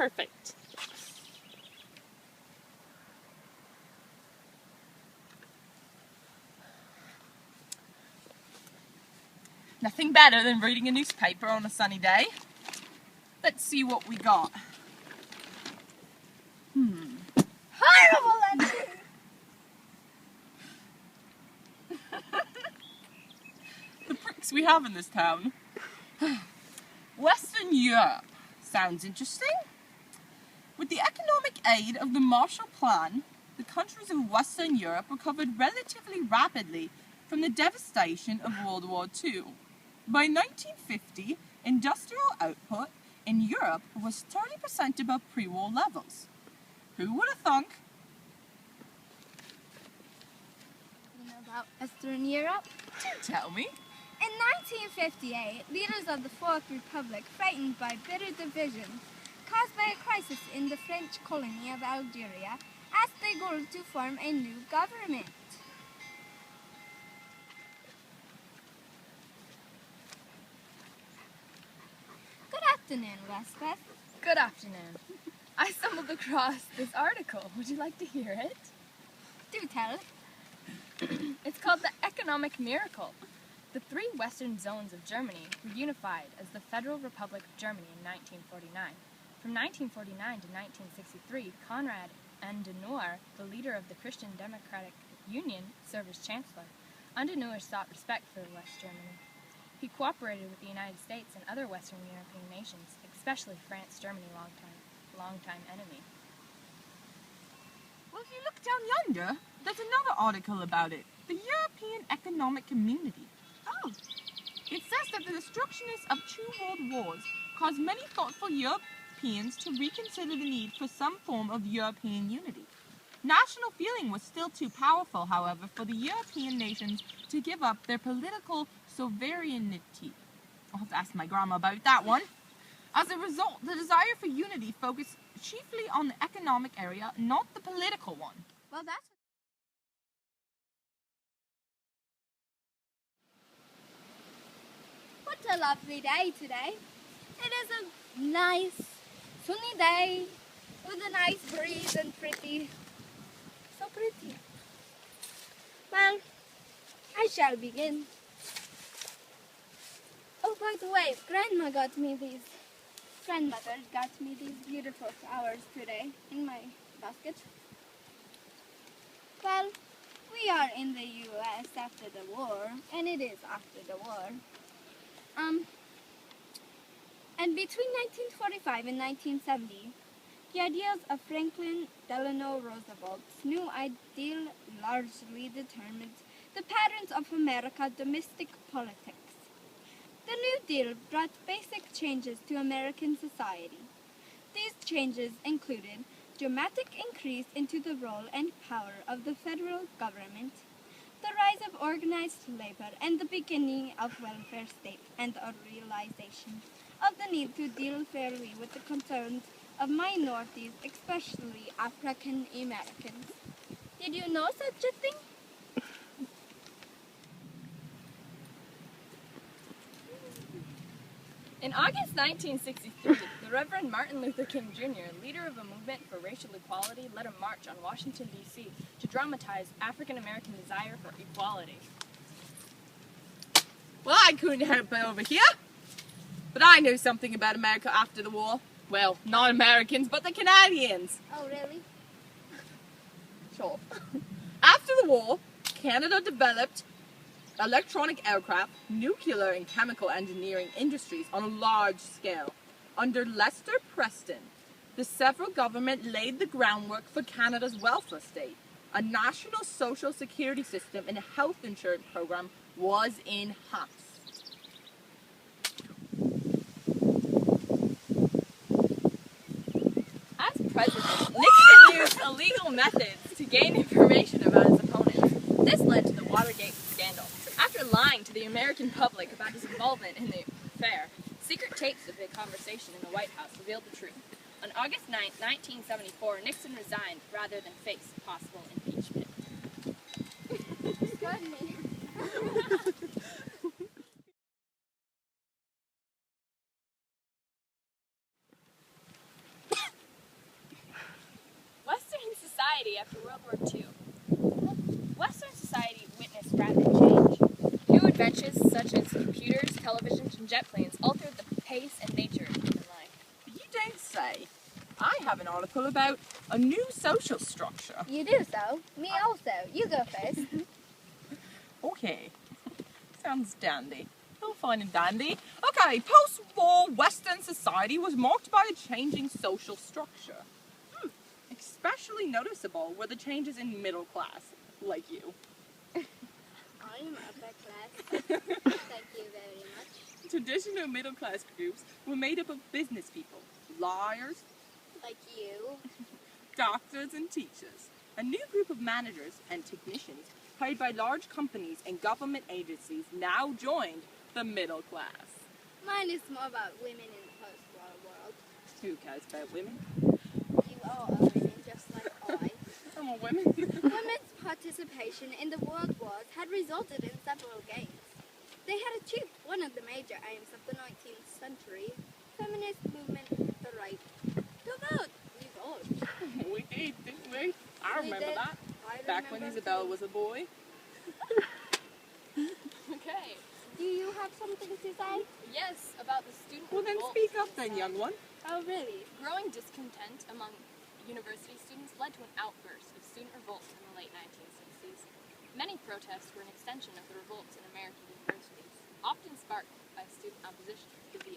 Perfect. Nothing better than reading a newspaper on a sunny day. Let's see what we got. Horrible ending! The pricks we have in this town. Western Europe. Sounds interesting. With the economic aid of the Marshall Plan, the countries of Western Europe recovered relatively rapidly from the devastation of World War II. By 1950, industrial output in Europe was 30% above pre-war levels. Who would have thunk? You know about Western Europe? Do tell me. In 1958, leaders of the Fourth Republic, frightened by bitter divisions caused by a crisis in the French colony of Algeria, asked de Gaulle to form a new government. Good afternoon, Westbeth. Good afternoon. I stumbled across this article. Would you like to hear it? Do tell. It's called The Economic Miracle. The three western zones of Germany were unified as the Federal Republic of Germany in 1949. From 1949 to 1963, Konrad Adenauer, the leader of the Christian Democratic Union, served as chancellor. Adenauer sought respect for West Germany. He cooperated with the United States and other Western European nations, especially France, Germany, longtime enemy. Well, if you look down yonder, there's another article about it. The European Economic Community. Oh. It says that the destructionists of 2 world wars caused many thoughtful Europeans to reconsider the need for some form of European unity. National feeling was still too powerful, however, for the European nations to give up their political sovereignty. I'll have to ask my grandma about that one. As a result, the desire for unity focused chiefly on the economic area, not the political one. Well, that's... What a lovely day today. It is a nice, sunny day with a nice breeze and pretty. So pretty. Well, I shall begin. Oh, by the way, Grandmother got me these beautiful flowers today in my basket. Well, we are in the U.S. after the war, and it is after the war. And between 1945 and 1970, the ideas of Franklin Delano Roosevelt's new ideal largely determined the patterns of America's domestic politics. The New Deal brought basic changes to American society. These changes included dramatic increase into the role and power of the federal government, the rise of organized labor, and the beginning of welfare state, and a realization of the need to deal fairly with the concerns of minorities, especially African Americans. Did you know such a thing? In August 1963, the Reverend Martin Luther King Jr., leader of a movement for racial equality, led a march on Washington, D.C. to dramatize African American desire for equality. Well, I couldn't help it over here. But I knew something about America after the war. Well, not Americans, but the Canadians. Oh, really? Sure. After the war, Canada developed electronic aircraft, nuclear and chemical engineering industries on a large scale. Under Lester Preston, the federal government laid the groundwork for Canada's welfare state. A national social security system and a health insurance program was enhanced. As president, Nixon used illegal methods to gain information about his opponents. This led to the Watergate scandal. After lying to the American public about his involvement in the affair, secret tapes of the conversation in the White House revealed the truth. On August 9, 1974, Nixon resigned rather than face possible impeachment. Excuse me. after World War II. Western society witnessed rapid change. New inventions such as computers, televisions, and jet planes altered the pace and nature of human life. You don't say. I have an article about a new social structure. You do so. Me also. You go first. Okay. Sounds dandy. Oh, fine and dandy. Okay, post-war Western society was marked by a changing social structure. Especially noticeable were the changes in middle class, like you. I am upper class. Thank you very much. Traditional middle-class groups were made up of business people, lawyers, Like you. doctors, and teachers. A new group of managers and technicians hired by large companies and government agencies now joined the middle class. Mine is more about women in the post-war world. Who cares about women? You are a woman just like I. I'm a woman. Women's participation in the world wars had resulted in several gains. They had achieved one of the major aims of the 19th century, feminist movement, the right to vote. We voted. We did, didn't we? I We remember did. that. I Back when remember Isabel too. was a boy. Okay. Do you have something to say? Yes, about the student Well, then revolt. speak up then, young one. Oh, really? Growing discontent among university students led to an outburst of student revolts in the late 1960s. Many protests were an extension of the revolts in American universities, often sparked by student opposition to the